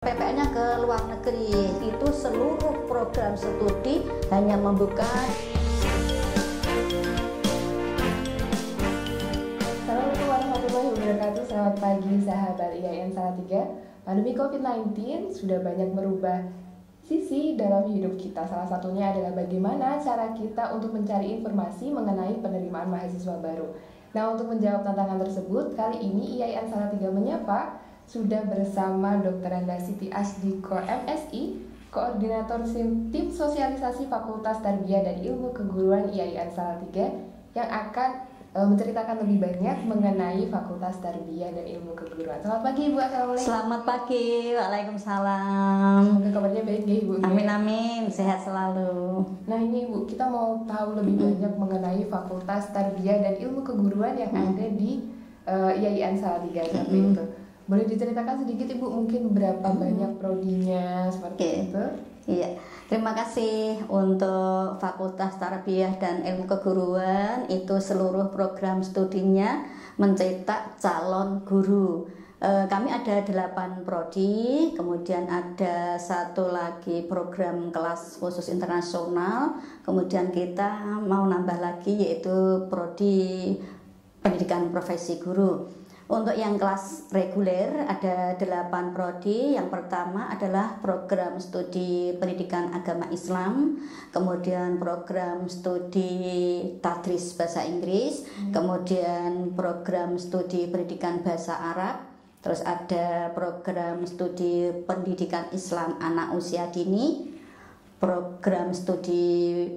PPL-nya ke luar negeri, itu seluruh program studi hanya membuka. Assalamualaikum warahmatullahi wabarakatuh. Selamat pagi sahabat IAIN Salatiga. Pandemi COVID-19 sudah banyak merubah sisi dalam hidup kita. Salah satunya adalah bagaimana cara kita untuk mencari informasi mengenai penerimaan mahasiswa baru. Nah, untuk menjawab tantangan tersebut, kali ini IAIN Salatiga menyapa sudah bersama Dr. Enda Siti Asdiko MSI, Koordinator Tim Sosialisasi Fakultas Tarbiyah dan Ilmu Keguruan IAIN Salatiga, yang akan menceritakan lebih banyak mengenai Fakultas Tarbiyah dan Ilmu Keguruan. Selamat pagi Ibu, Assalamualaikum. Selamat pagi, Waalaikumsalam. Semoga kabarnya baik ya Ibu. Amin amin, sehat selalu. Nah ini Ibu, kita mau tahu lebih banyak mengenai Fakultas Tarbiyah dan Ilmu Keguruan yang ada di IAIN Salatiga seperti itu. Boleh diceritakan sedikit Ibu, mungkin berapa banyak prodinya seperti itu? Iya, terima kasih untuk Fakultas Tarbiyah dan Ilmu Keguruan. Itu seluruh program studinya mencetak calon guru. Kami ada 8 prodi, kemudian ada satu lagi program kelas khusus internasional, kemudian kita mau nambah lagi yaitu prodi pendidikan profesi guru. Untuk yang kelas reguler ada 8 prodi. Yang pertama adalah program studi pendidikan agama Islam, kemudian program studi tadris bahasa Inggris, kemudian program studi pendidikan bahasa Arab, terus ada program studi pendidikan Islam anak usia dini, program studi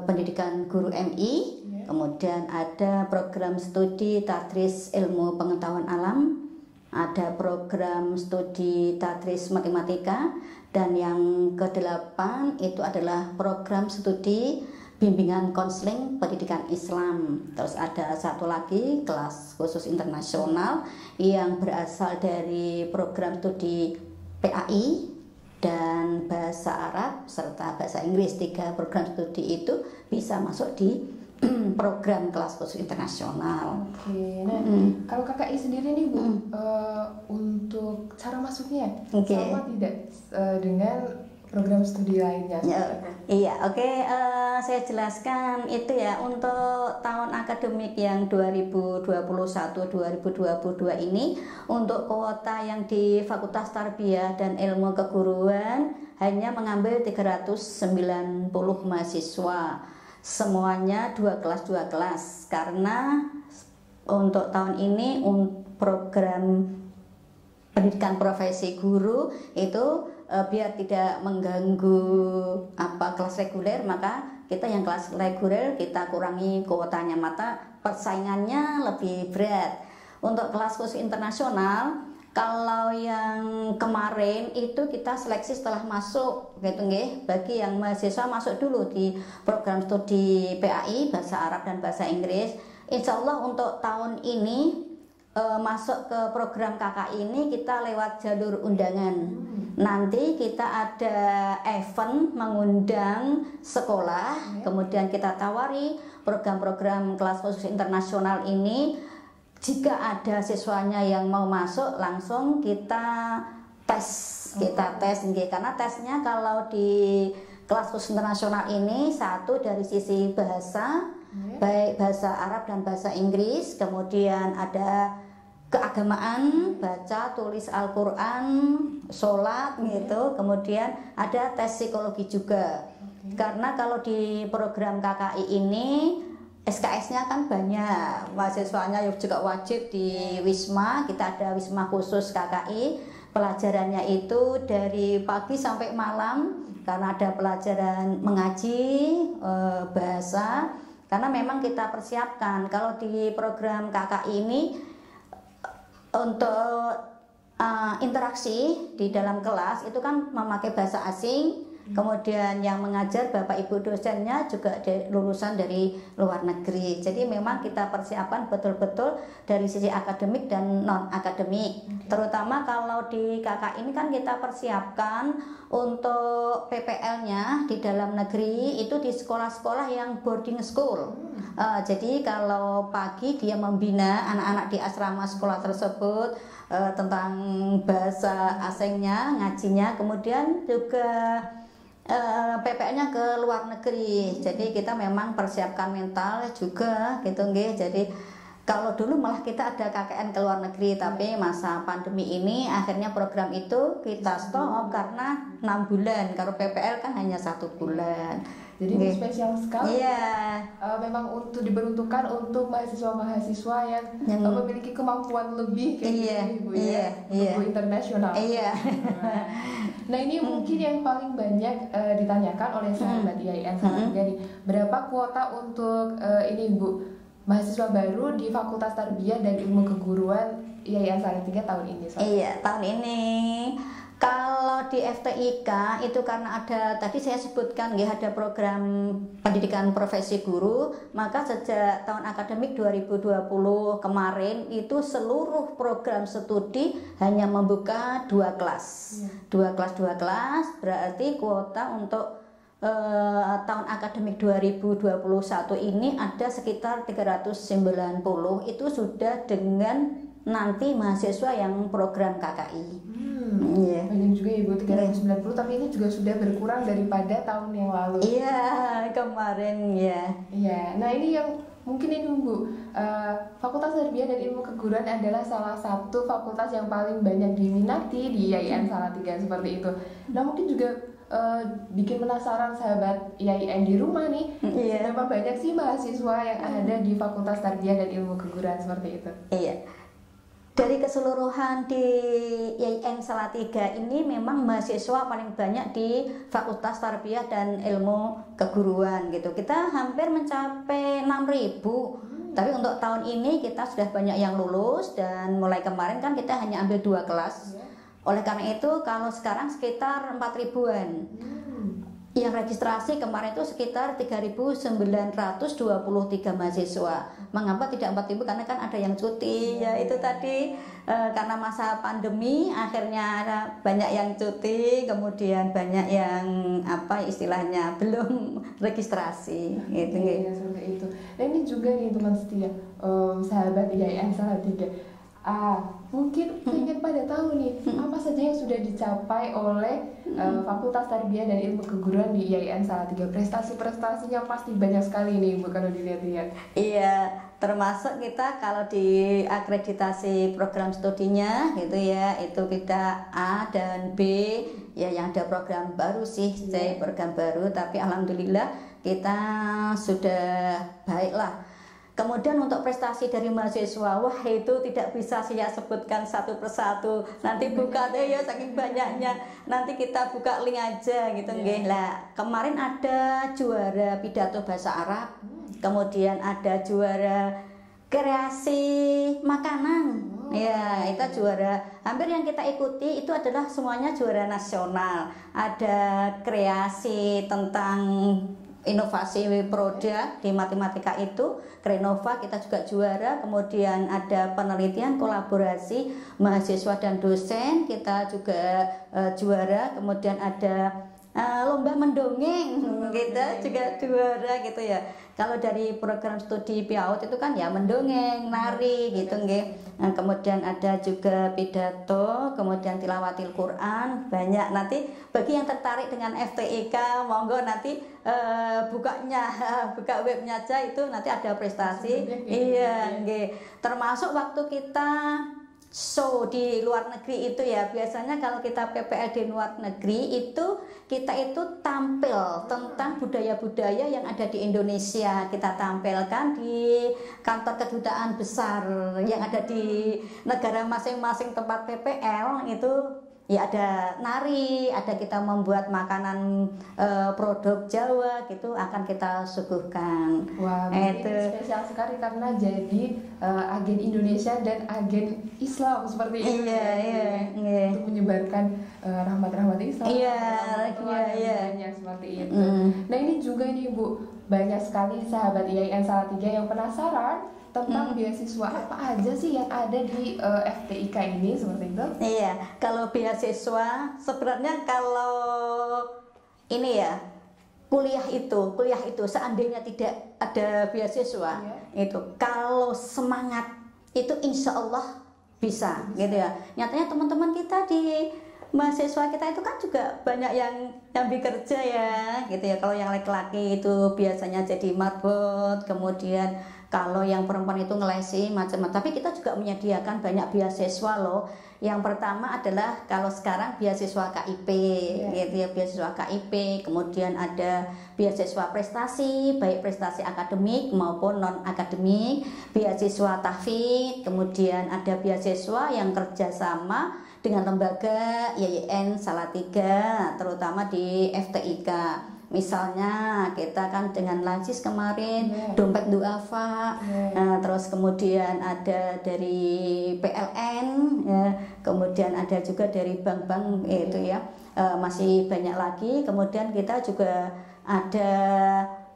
pendidikan guru MI, kemudian ada program studi tadris ilmu pengetahuan alam, ada program studi tadris matematika, dan yang ke-8 itu adalah program studi bimbingan konseling pendidikan Islam. Terus ada satu lagi kelas khusus internasional yang berasal dari program studi PAI dan bahasa Arab serta bahasa Inggris. 3 program studi itu bisa masuk di program kelas khusus internasional. Oke, nah kalau KKI sendiri nih Bu, untuk cara masuknya sama tidak dengan program studi lainnya? Iya, oke, saya jelaskan itu ya. Untuk tahun akademik yang 2021-2022 ini, untuk kuota yang di Fakultas Tarbiyah dan Ilmu Keguruan hanya mengambil 390 mahasiswa. Semuanya 2 kelas, karena untuk tahun ini program pendidikan profesi guru itu biar tidak mengganggu kelas reguler, maka kita yang kelas reguler kita kurangi kuotanya, maka persaingannya lebih berat. Untuk kelas khusus internasional, kalau yang kemarin itu kita seleksi setelah masuk gitu nggih. Bagi yang mahasiswa masuk dulu di program studi PAI bahasa Arab dan bahasa Inggris. Insya Allah untuk tahun ini masuk ke program KKI ini kita lewat jalur undangan. Nanti kita ada event mengundang sekolah, kemudian kita tawari program-program kelas khusus internasional ini. Jika ada siswanya yang mau masuk, langsung kita tes, karena tesnya kalau di kelas khusus internasional ini satu dari sisi bahasa, baik bahasa Arab dan bahasa Inggris, kemudian ada keagamaan, baca, tulis Al-Quran, sholat gitu, kemudian ada tes psikologi juga. Karena kalau di program KKI ini SKS-nya kan banyak, mahasiswanya juga wajib di Wisma. Kita ada Wisma khusus KKI, pelajarannya itu dari pagi sampai malam, karena ada pelajaran mengaji, bahasa. Karena memang kita persiapkan kalau di program KKI ini untuk interaksi di dalam kelas itu kan memakai bahasa asing. Kemudian yang mengajar Bapak Ibu dosennya juga lulusan dari luar negeri. Jadi memang kita persiapan betul-betul dari sisi akademik dan non akademik. Terutama kalau di KK ini kan kita persiapkan untuk PPL-nya di dalam negeri itu di sekolah-sekolah yang boarding school. Jadi kalau pagi dia membina anak-anak di asrama sekolah tersebut tentang bahasa asingnya, ngajinya, kemudian juga PPL-nya ke luar negeri. Jadi kita memang persiapkan mental juga gitu nggih. Jadi kalau dulu malah kita ada KKN ke luar negeri, tapi masa pandemi ini akhirnya program itu kita stop karena 6 bulan. Kalau PPL kan hanya 1 bulan. Jadi ini spesial sekali. Iya. Memang untuk diperuntukkan untuk mahasiswa-mahasiswa yang memiliki kemampuan lebih kayak gitu, Ibu ya. Go internasional. Iya. Nah, ini mungkin yang paling banyak ditanyakan oleh sahabat IAIN Salatiga nih. Berapa kuota untuk ini, Bu, mahasiswa baru di Fakultas Tarbiyah dan Ilmu Keguruan IAIN Salatiga tahun ini? Iya, tahun ini. Kalau di FTIK itu karena ada tadi saya sebutkan ya, ada program pendidikan profesi guru, maka sejak tahun akademik 2020 kemarin itu seluruh program studi hanya membuka 2 kelas. 2 kelas berarti kuota untuk tahun akademik 2021 ini ada sekitar 390, itu sudah dengan nanti mahasiswa yang program KKI. Banyak juga Ibu, 390, tapi ini juga sudah berkurang daripada tahun yang lalu. Iya, kemarin ya. Iya, nah ini yang mungkin ini Bu, Fakultas Tarbiyah dan Ilmu Keguruan adalah salah satu fakultas yang paling banyak diminati di IAIN Salatiga seperti itu. Nah mungkin juga bikin penasaran sahabat IAIN di rumah nih, berapa banyak sih mahasiswa yang ada di Fakultas Tarbiyah dan Ilmu Keguruan seperti itu? Iya. Dari keseluruhan di IAIN Salatiga ini memang mahasiswa paling banyak di Fakultas Tarbiyah dan Ilmu Keguruan gitu. Kita hampir mencapai 6.000. Tapi untuk tahun ini kita sudah banyak yang lulus, dan mulai kemarin kan kita hanya ambil 2 kelas. Oleh karena itu kalau sekarang sekitar 4.000-an. Yang registrasi kemarin itu sekitar 3.923 mahasiswa. Mengapa tidak 4.000? Karena kan ada yang cuti, ya itu tadi karena masa pandemi akhirnya banyak yang cuti, kemudian banyak yang apa istilahnya belum registrasi gitu. Ya, seperti itu. Nah ini juga nih teman setia, sahabat IAIN Salatiga. Mungkin ingin pada tahu nih apa saja yang sudah dicapai oleh Fakultas Tarbiyah dan Ilmu Keguruan di IAIN Salatiga. Prestasi-prestasinya pasti banyak sekali nih Bu kalau dilihat-lihat. Iya, termasuk kita kalau di akreditasi program studinya gitu ya, itu kita A dan B ya, yang ada program baru sih, C program baru, tapi alhamdulillah kita sudah baiklah. Kemudian untuk prestasi dari mahasiswa, wah itu tidak bisa saya sebutkan satu persatu. Nanti buka deh ya, saking banyaknya. Nanti kita buka link aja gitu nggih. Lah, kemarin ada juara pidato bahasa Arab. Kemudian ada juara kreasi makanan. Ya, itu juara. Hampir yang kita ikuti itu adalah semuanya juara nasional. Ada kreasi tentang inovasi produk di matematika itu Krenova, kita juga juara. Kemudian ada penelitian kolaborasi mahasiswa dan dosen, kita juga juara. Kemudian ada lomba mendongeng, kita juga juara gitu ya. Kalau dari program studi PIAUD itu kan ya mendongeng, nari gitu nggih. Nah, kemudian ada juga pidato, kemudian tilawatil Quran, banyak. Nanti bagi yang tertarik dengan FTIK, monggo nanti buka webnya aja, itu nanti ada prestasi. Iya, nggih. Termasuk waktu kita show di luar negeri itu ya, biasanya kalau kita PPL di luar negeri itu kita itu tampil tentang budaya-budaya yang ada di Indonesia, kita tampilkan di kantor kedutaan besar yang ada di negara masing-masing tempat PPL itu. Ya ada nari, ada kita membuat makanan produk Jawa gitu akan kita suguhkan. Wah, itu spesial sekali karena jadi agen Indonesia dan agen Islam seperti itu. Iya. Untuk menyebarkan rahmat-rahmat Islam. Iya. Seperti itu. Nah ini juga nih Bu, banyak sekali sahabat IAIN Salatiga yang penasaran tentang beasiswa apa aja sih yang ada di FTIK ini seperti itu? Iya, kalau beasiswa sebenarnya kalau ini ya kuliah itu seandainya tidak ada beasiswa itu kalau semangat itu insya Allah bisa gitu ya. Nyatanya teman-teman kita di mahasiswa kita itu kan juga banyak yang nyambi kerja ya gitu ya. Kalau yang laki-laki itu biasanya jadi marbot, kemudian kalau yang perempuan itu ngelesi macam-macam. Tapi kita juga menyediakan banyak beasiswa loh. Yang pertama adalah kalau sekarang beasiswa KIP gitu ya, beasiswa KIP, kemudian ada beasiswa prestasi, baik prestasi akademik maupun non akademik, beasiswa tahfidz, kemudian ada beasiswa yang kerjasama dengan lembaga YIN Salatiga, terutama di FTIK. Misalnya kita kan dengan Lansis kemarin, dompet duafa, terus kemudian ada dari PLN, ya, kemudian ada juga dari bank-bank itu ya, masih banyak lagi. Kemudian kita juga ada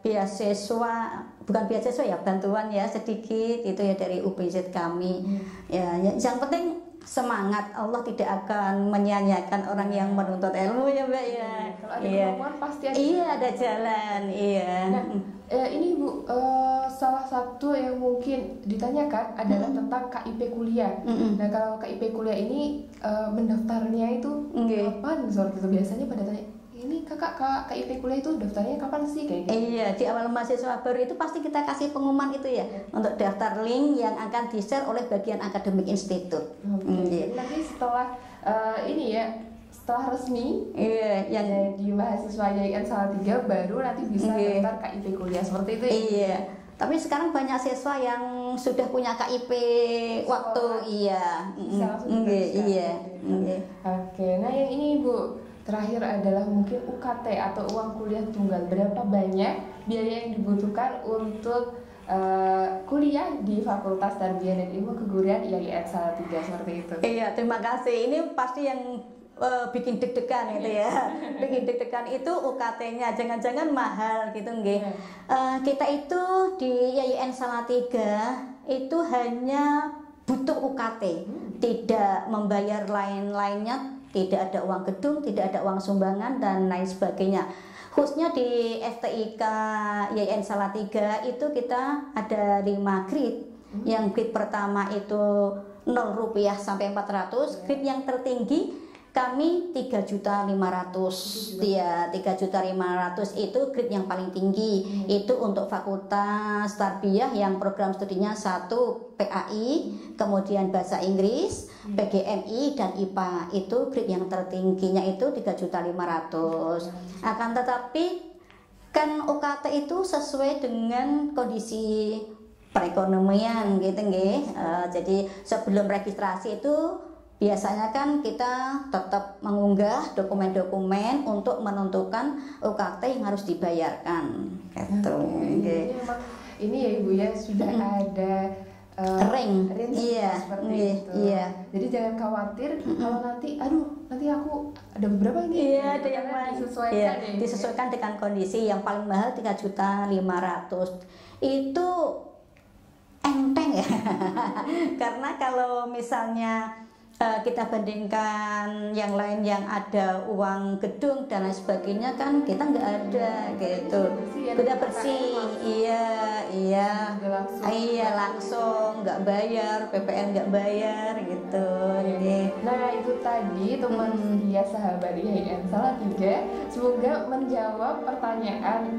beasiswa, bukan beasiswa ya, bantuan ya sedikit itu ya dari UPZ kami. Ya, yang penting semangat, Allah tidak akan menyia-nyiakan orang yang menuntut ilmu ya Mbak ya. Kalau ada kemauan pasti ada. Iya, ada jalan, iya. Nah, ini Bu, salah satu yang mungkin ditanyakan adalah tentang KIP kuliah. Nah, kalau KIP kuliah ini mendaftarnya itu kapan? Seperti itu biasanya pada tanya, ini kakak KIP kuliah itu daftarnya kapan sih kayak gitu? Iya, di awal mahasiswa baru itu pasti kita kasih pengumuman itu ya, untuk daftar link yang akan di-share oleh bagian akademik institut. Nanti setelah ini ya, setelah resmi yang di mahasiswa YIN Salatiga baru nanti bisa daftar KIP kuliah seperti itu ya? Iya. Tapi sekarang banyak siswa yang sudah punya KIP waktu Oke, nah yang ini Bu, terakhir adalah mungkin UKT atau uang kuliah tunggal. Berapa banyak biaya yang dibutuhkan untuk kuliah di Fakultas Tarbiyah dan Ilmu Keguruan YIN Salatiga seperti itu? Iya, terima kasih. Ini pasti yang bikin deg-degan gitu ya. Bikin deg-degan itu UKT-nya, jangan-jangan mahal gitu nggih. Kita itu di YIN Salatiga itu hanya butuh UKT, tidak membayar lain-lainnya, tidak ada uang gedung, tidak ada uang sumbangan dan lain sebagainya. Khususnya di FTIK YIN Salatiga itu kita ada 5 grade. Yang grade pertama itu 0 rupiah sampai 400, grade yang tertinggi kami 3.500.000 ya, 3.500.000 itu grade yang paling tinggi. Itu untuk Fakultas Tarbiyah yang program studinya 1 PAI, kemudian Bahasa Inggris, PGMI dan IPA. Itu grade yang tertingginya itu 3.500.000. Akan tetapi kan UKT itu sesuai dengan kondisi perekonomian gitu nggih. Jadi sebelum registrasi itu biasanya kan kita tetap mengunggah dokumen-dokumen untuk menentukan UKT yang harus dibayarkan. Gitu. Ini ya Ibu ya sudah ada ring seperti itu. Jadi jangan khawatir kalau nanti aku ada beberapa ini. Iya, ada yang disesuaikan dengan kondisi. Yang paling mahal 3.500.000. Itu enteng ya. Karena kalau misalnya kita bandingkan yang lain yang ada uang gedung dan lain sebagainya kan kita nggak ada gitu. Beda bersih, iya langsung nggak bayar, PPN nggak bayar gitu. Nah itu tadi teman dia sahabat YIN Salatiga, semoga menjawab pertanyaan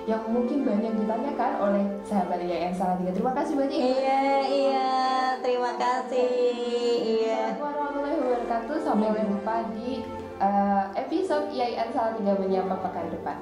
yang mungkin banyak ditanyakan oleh sahabat YIN Salatiga. Terima kasih banyak. Iya, terima kasih. Warahmatullahi wabarakatuh. Sampai jumpa di episode YIN Salatiga menyapa pekan depan.